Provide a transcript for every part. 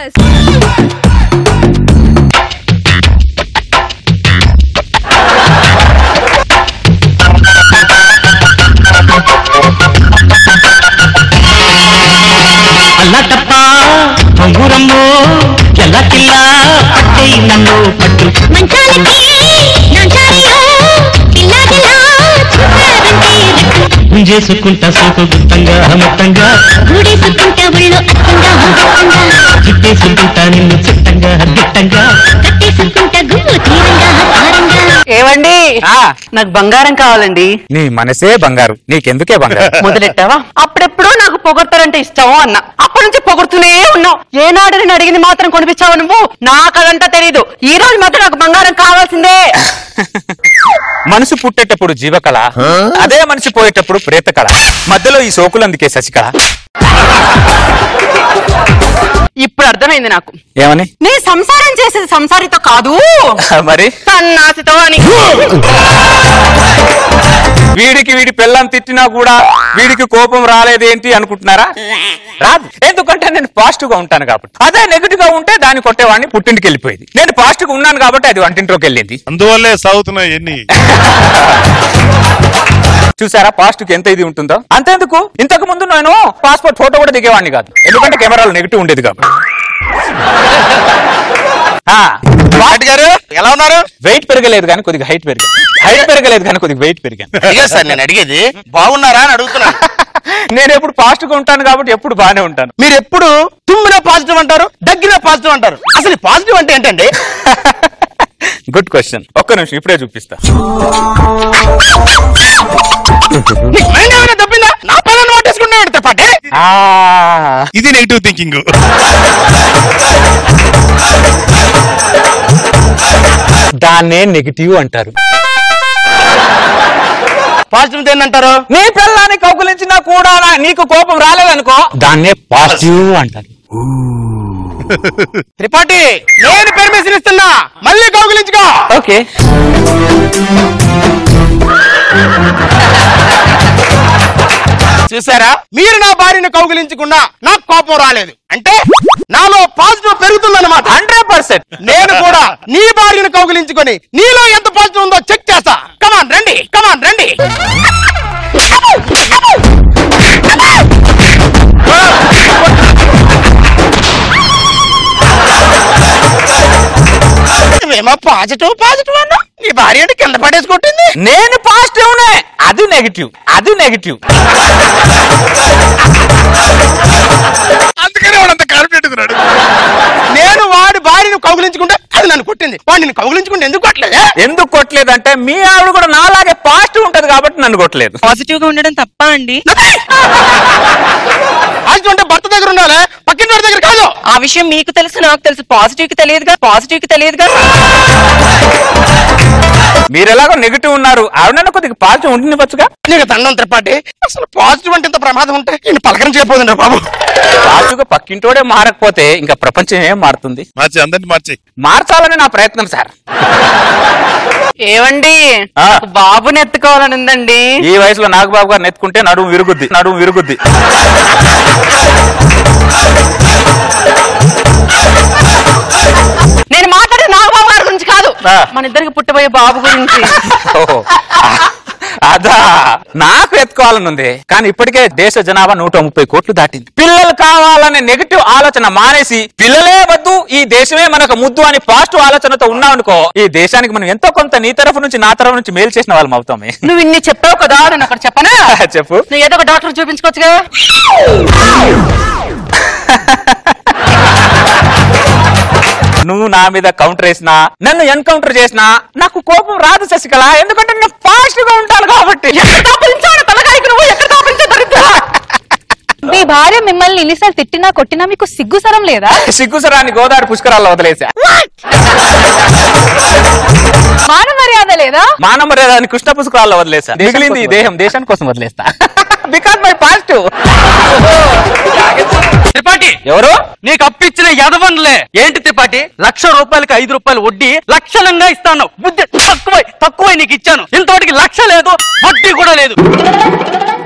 అల్లటప్పా అంగురమ్మో ఎల్ల కిల్లా పట్టే నన్ను పట్టు మంచాలకి నాచారియో కిల్లా కిల్లా చేసుకుంటా సోకు గుత్తంగా మొత్తంగా గూడేసుకుంటా ఒళ్ళు అత్తంగా హుత్తంగా చుట్టేసుకుంటా నిన్ను చుట్టంగా దిట్టంగా కట్టేసుకుంటా గుమ్ము తీరంగా హారంగా. ఏవండి నాకు బంగారం కావాలండి. నీ మనసే బంగారు, నీకెందుకే బంగారు? మొదలెట్టావా? అప్పుడెప్పుడు నాకు పొగడతారంటే ఇష్టం అన్నా, అప్పటి నుంచి పొగుడుతూనే ఉన్నావు. ఏనాడు నేను అడిగింది మాత్రం కొనిపించావు నువ్వు? నాకు అదంతా తెలీదు. ఈ రోజు మాత్రం నాకు బంగారం కావాల్సిందే. మనసు పుట్టేటప్పుడు జీవకళ, అదే మనిషి పోయేటప్పుడు ప్రేత కళ, మధ్యలో ఈ సోకులు అందుకే శశికళ. ఇప్పుడు అర్థమైంది నాకు. ఏమని? నీ సంసారం చేసేది సంసారితో కాదు మరి సన్నాసితో అని. వీడికి వీడి పిల్లని తిట్టినా కూడా వీడికి కోపం రాలేదేంటి అనుకుంటున్నారా? రాదు. ఎందుకంటే నేను పాజిటివ్ గా ఉంటాను కాబట్టి. అదే నెగిటివ్ గా ఉంటే దాన్ని కొట్టేవాడిని పుట్టింటికి వెళ్ళిపోయింది. నేను పాజిటివ్ గా ఉన్నాను కాబట్టి అది వంటింట్లోకి వెళ్ళింది. అందువల్లే సాగుతున్నాయి ఎన్ని. చూసారా పాజిటివ్ ఎంత ఇది ఉంటుందో? అంతేందుకు, ఇంతకు ముందు నేను పాస్పోర్ట్ ఫోటో కూడా దిగేవాడిని కాదు, ఎందుకంటే కెమెరాలో నెగిటివ్ ఉండేది కాబట్టి. గారు ఎలా ఉన్నారు? వెయిట్ పెరగలేదు కానీ కొద్దిగా హైట్ పెరిగాను. హైట్ పెరగలేదు కానీ కొద్దిగా వెయిట్ పెరిగాను. సార్ నేను అడిగేది బాగున్నారా అని అడుగుతున్నా. నేను ఎప్పుడు పాజిటివ్ గా ఉంటాను కాబట్టి ఎప్పుడు బాగానే ఉంటాను. మీరు ఎప్పుడు తుమ్మిన పాజిటివ్ అంటారు, దగ్గిన పాజిటివ్ అంటారు. అసలు పాజిటివ్ అంటే ఏంటండి? Good question. ఒక్క నిమిషం ఇప్పుడే చూపిస్తా. తప్పిందా? నా పదాన్ని పట్టేసుకుంటే పాటే ఇది నెగిటివ్ థింకింగ్. దాన్నే నెగిటివ్ అంటారు. పాజిటివ్ ఏంటంటారు? నీ పిల్లాన్ని కౌగులించినా కూడా నీకు కోపం రాలేదనుకో, దాన్నే పాజిటివ్ అంటారు. త్రిపాఠి నేను పర్మిషన్ ఇస్తున్నా, మళ్ళీ కౌగులించుకో. ఓకే. చూసారా, మీరు నా భార్యను కౌగిలించకుండా నాకు కోపం రాలేదు అంటే నాలో పాజిటివ్ పెరుగుతుందన్నమాట. 100%. నేను కూడా నీ భార్యను కౌగిలించుకొని నీలో ఎంత పాజిటివ్ ఉందో చెక్ చేస్తా. కమాన్ రండి, కమాన్ రండి. నువ్వేమో పాజిటివ్ పాజిటివ్ అన్నా, నీ భార్య కింద పడేసుకుంటుంది. నేను పాజిటివ్ నే, అది నెగిటివ్, అది నెగిటివ్. అందుకనే వాడు అంత కాన్ఫిడెంట్ ఉన్నాడు. నేను వాడి భార్యను కౌగిలించుకుంటే అది నన్ను కొట్టింది, వాడు నేను కౌగిలించుకుంటే ఎందుకు కొట్టలేదు? ఎందుకు కొట్టలేదంటే మీ ఆవిడ కూడా నాలాగే పాజిటివ్ ఉంటది కాబట్టి నన్ను కొట్టలేదు. పాజిటివ్ గా ఉండడం తప్ప అండి? పాజిటివ్ అంటే భర్త దగ్గర ఉండాలి, పక్కింటి వాడి దగ్గర కాదు. ఆ విషయం మీకు తెలుసు, నాకు తెలుసు. పాజిటివ్ కి తెలియదుగా, పాజిటివ్ కి తెలియదుగా. మీరు ఎలాగో నెగిటివ్ ఉన్నారు, ఆవిడ కొద్దిగా పాజిటివ్ ఉండినివ్వచ్చుగా. నీకు దండం త్రిపాఠి, అసలు పాజిటివ్ అంటే ఇంత ప్రమాదం ఉంటే నేను పలకరించకపోతుండే బాబు. పాజిటివ్ గా పక్కింటోడే మారకపోతే ఇంకా ప్రపంచం ఏం మారుతుంది? మార్చి, అందరిని మార్చి. మార్చాలని నా ప్రయత్నం సార్. ఏవండి, బాబుని ఎత్తుకోవాలని ఉందండి. ఈ వయసులో నాగబాబు గారు నెత్తుకుంటే నడుము విరుగుద్ది, నడుము విరుగుద్ది. నేను మాట్లాడే నాగబాబు గారి గురించి కాదు, మన ఇద్దరికి పుట్టబోయే బాబు గురించి. అదా, నాకు ఎత్తుకోవాలని ఉంది కానీ ఇప్పటికే దేశ జనాభా 130 కోట్లు దాటింది. పిల్లలు కావాలనే నెగిటివ్ ఆలోచన మానేసి పిల్లలే వద్దు, ఈ దేశమే మనకు ముద్దు అని పాజిటివ్ ఆలోచనతో ఉన్నామనుకో, ఈ దేశానికి మనం ఎంతో కొంత నీ తరఫు నుంచి నా తరఫు నుంచి మేలు చేసిన వాళ్ళం అవుతామే. నువ్వు ఇన్ని చెప్పావు కదా, నేను అక్కడ చెప్పనా? చెప్పు. నువ్వు ఏదో ఒక డాక్టర్ చూపించుకోవచ్చుగా. నువ్వు నా మీద కౌంటర్ వేసినా, నన్ను ఎన్కౌంటర్ చేసినా నాకు కోపం రాదు శశికళ, ఎందుకంటే నేను పాజిటివ్ గా ఉంటాను కాబట్టి. మీ భార్య మిమ్మల్ని ఎన్నిసార్లు తిట్టినా కొట్టినా మీకు సిగ్గుసరం లేదా? సిగ్గుసరాన్ని గోదావరి పుష్కరాల్లో వదిలేసా. మాన మర్యాద లేదా? మాన మర్యాదని కృష్ణ పుష్కరాల్లో వదిలేసా. మిగిలింది ఈ దేహం, దేశాని కోసం వదిలేస్తా. Because my positive. త్రిపాఠి ఎవరు? నీకు అప్పిచ్చిన యదవన్లే. ఏంటి త్రిపాఠి, 1,00,000 రూపాయలకి 5 రూపాయలు వడ్డీ లక్షణంగా ఇస్తాను. బుద్ధి తక్కువై నీకు ఇచ్చాను, ఇంతటికి 1,00,000 లేదు, వడ్డీ కూడా లేదు.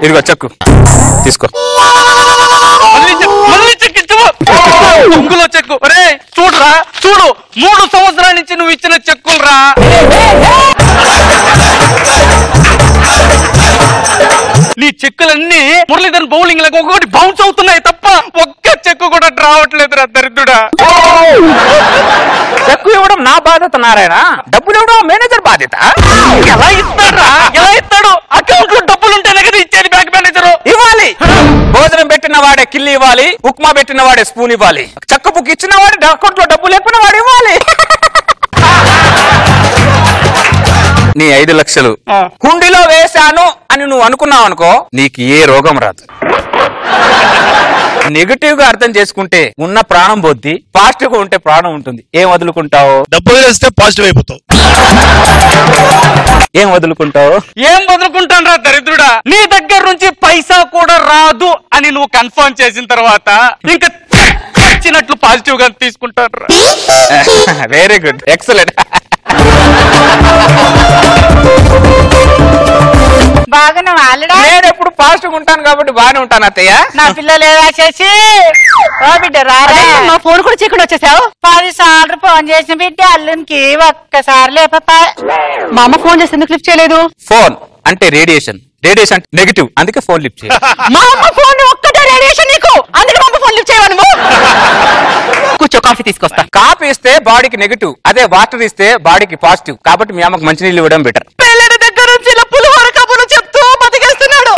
ఇదిగో చెక్కు తీసుకో. మళ్ళీ చెక్ ఇచ్చావు. ఇంగులో చెక్కు. ఒరే చూడురా, చూడు 3 సంవత్సరాల నుంచి నువ్వు ఇచ్చిన చెక్కులు రా. నీ చెక్కులన్నీ మురళీధర్ బౌలింగ్ లకు ఒక్కొక్కటి బౌన్స్ అవుతున్నాయి తప్ప ఒక్క చెక్కు కూడా రావట్లేదురా దరిద్రుడా. చెక్కు ఇవ్వడం నా బాధ్యత నారాయణ, డబ్బులు ఇవ్వడం మేనేజర్ బాధ్యత. ఎలా ఇస్తాడు? ఎలా ఇస్తాడు? అకౌంట్ లో డబ్బులు ఉంటేనే కదా ఇచ్చేది బ్యాంక్ మేనేజర్. ఇవ్వాలి. భోజనం పెట్టిన వాడే కిల్లి ఇవ్వాలి, ఉప్మా పెట్టిన వాడే స్పూన్ ఇవ్వాలి, చెక్కు బుక్ ఇచ్చిన వాడే అకౌంట్ లో డబ్బు లేకున్నా వాడు ఇవ్వాలి. నీ 5 లక్షలు హుండీలో వేశాను అని నువ్వు అనుకున్నావు అనుకో, నీకు ఏ రోగం రాదు. నెగటివ్ గా అర్థం చేసుకుంటే ఉన్న ప్రాణం పోద్ది, పాజిటివ్ గా ఉంటే ప్రాణం ఉంటుంది. ఏం వదులుకుంటావు? డబ్బు వేస్తే పాజిటివ్ అయిపోతావు. ఏం వదులుకుంటావు? ఏం వదులుకుంటాను రా దరిద్రుడా. నీ దగ్గర నుంచి పైసా కూడా రాదు అని నువ్వు కన్ఫర్మ్ చేసిన తర్వాత ఇంకా వచ్చినట్లు పాజిటివ్ గా తీసుకుంటాను రా. Very good, excellent. బాగా నువ్వు ఆల్రెడీ నేను ఎప్పుడు పాజిటివ్ ఉంటాను కాబట్టి బాగానే ఉంటాను అత్తయ్య. నా పిల్లలు ఏదా చేసి ఓ బిడ్డ రారా, మా ఫోన్ కూడా చీకుండా వచ్చేసావు. 10 సార్లు ఫోన్ చేసిన బిడ్డ అల్లునికి ఒక్కసారి లేపా. మా అమ్మ ఫోన్ చేసి ఎందుకు లిఫ్ట్ చేయలేదు? ఫోన్ అంటే రేడియేషన్, రేడియేషన్ అంటే నెగిటివ్, అందుకే ఫోన్ లిఫ్ట్ చేయాలి. మా అమ్మ ఫోన్ ఒక్కటే రేడియేషన్ నీకు, అందుకే మా అమ్మ ఫోన్ లిఫ్ట్ చేయవా నువ్వు? కూర్చో, కాఫీ తీసుకొస్తా. కాఫీ ఇస్తే బాడీకి నెగిటివ్, అదే వాటర్ ఇస్తే బాడీకి పాజిటివ్. కాబట్టి మీ అమ్మకు మంచినీళ్ళు ఇవ్వడం బెటర్. పెళ్ళడి దగ్గర నుంచి ఇలా పులిహోర కబుర్లు చెప్తూ బతికేస్తున్నాడు.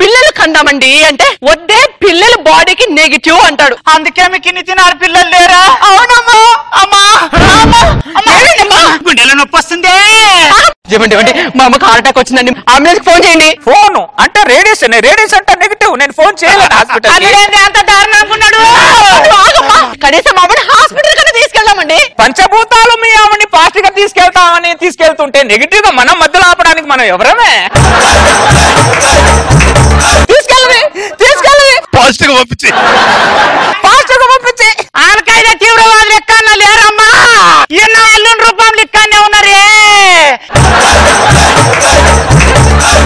పిల్లలు కందామండి అంటే వద్దే, పిల్లలు బాడీకి నెగిటివ్ అంటాడు. అందుకే మీకు ఇన్ని తినారు పిల్లలు లేరా? అవునమ్మా. అమ్మా గుండెలో నొప్పి వస్తుంది. ఏమండి మా అమ్మకి హార్ట్ అటాక్ వచ్చిందండి, అంబులెన్స్ ఫోన్ చేయండి. ఫోన్ అంటే రేడియేషన్, రేడియేషన్ అంటే నెగిటివ్. నేను ఫోన్ చేయలేదు హాస్పిటల్. అంత దారుణం అనుకున్నాడు. కనీసం అమ్మని హాస్పిటల్ కన్నా తీసుకెళ్దామండి. పంచభూతాలు మీ ఆవిడ్ని పాజిటివ్ గా తీసుకెళ్తామని తీసుకెళ్తుంటే నెగిటివ్ గా మనం మధ్యలో ఆపడానికి మనం ఎవరమే? తీసుకెళ్ళవి పాజిటివ్ గా పంపించి పాజిటివ్ గా పంపించి. ఆల్కైదా తీవ్రవాదులు ఎక్కన్నా లేరమ్మా, ఎన్నో అల్లుని రూపంలో ఇక్కడనే ఉన్నారే.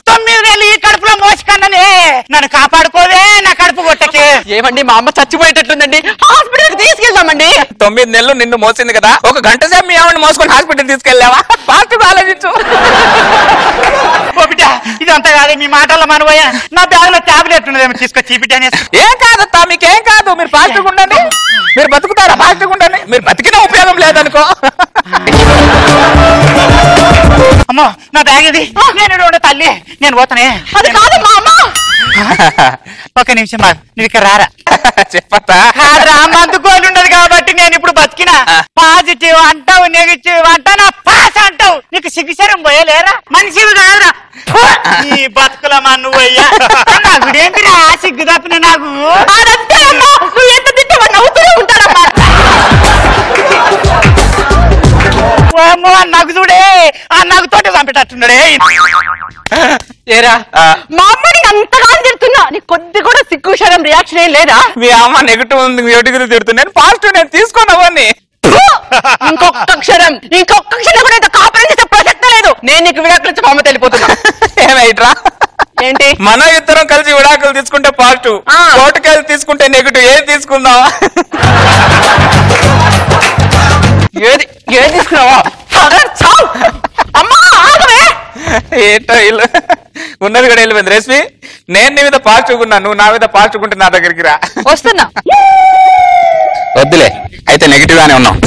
9 నెలలు ఈ కడుపులో మోసుకన్ననే, నన్ను కాపాడుకోవే, నా కడుపు కొట్టకే. ఏమండి మా అమ్మ చచ్చిపోయేటట్లుందండి, హాస్పిటల్ కి తీసుకెళ్దామండి. 9 నెలలు నిన్ను మోసింది కదా, 1 గంట సేపు మీ ఆవిడని మోసుకొని హాస్పిటల్ తీసుకెళ్ళావా? పాజిటివ్ గా ఆలోచించు. బిడ్డ ఇదంతా కాదు, మీ మాటల్లో మనబోయా. నా బ్యాగ్ లో టాబ్లెట్ ఉన్నదేమో తీసుకొచ్చి బిడ్డ. ఏం కాదత్తా, మీకేం కాదు. మీరు పాజిటివ్ ఉండండి, మీరు బతుకుతారా? పాజిటివ్ ఉండండి, మీరు బతికిన ఉపయోగం లేదనుకో. అమ్మో నా బ్యాగ్ ఇది, నేను తల్లి, నేను పోతానే. అది కాదు మా అమ్మ. ఒక నిమిషం బాగా, నువ్వు ఇక్కడ రారా. చెప్పత్తా. మందుకోలు ఉండదు కాబట్టి నేను ఇప్పుడు బతికిన. పాజిటివ్ అంటావు, నెగిటివ్ అంటా, నా పాస్ అంటావు. నీకు సిగ్గుశరం పోయలేరా? మనిషివి కాదురా ఈ బతుకులమ్మా నువ్వయ్యా. నాకుడేంటిరా సిగ్గు తప్పిన నాకు. నువ్వు ఎంత తిట్టవా, నవ్వుతూనే ఉంటాడమ్మా. నాకు చూడే, ఆ నాకు తోట చంపేటట్టున్నాడే. ఏరా మా అమ్మని అంతగా తిడుతున్నా, నీకు కొద్ది కూడా సిగ్గుశరం రియాక్షన్ ఏం లేదా? మీ అమ్మ నెగిటివ్ ఉంది, నెగిటివ్ తిడుతుంది. నేను పాజిటివ్, నేను తీసుకోనవన్నీ. ఇంకొక క్షణం కూడా ఇంత కాపురం చేసే ప్రసక్తే లేదు. నేను నీకు విడాకులు ఇచ్చి మా అమ్మ వెళ్ళిపోతున్నా. ఏమైట్రా? ఏంటి? మన ఇద్దరం కలిసి విడాకులు తీసుకుంటే పాజిటివ్, కోర్టుకెళ్ళి తీసుకుంటే నెగిటివ్. ఏది తీసుకుందాం? ఏది తీసుకున్నావా? అమ్మా ఏంటో ఇల్లు ఉన్నది కూడా వెళ్ళిపోయింది. రేష్మి, నేను నీ మీద పాజిటివ్ ఉన్నా, నువ్వు నా మీద పాజిటివ్ ఉంటే నా దగ్గరికి రా. వస్తున్నా. వద్దులే, అయితే నెగిటివ్ గానే ఉన్నావు.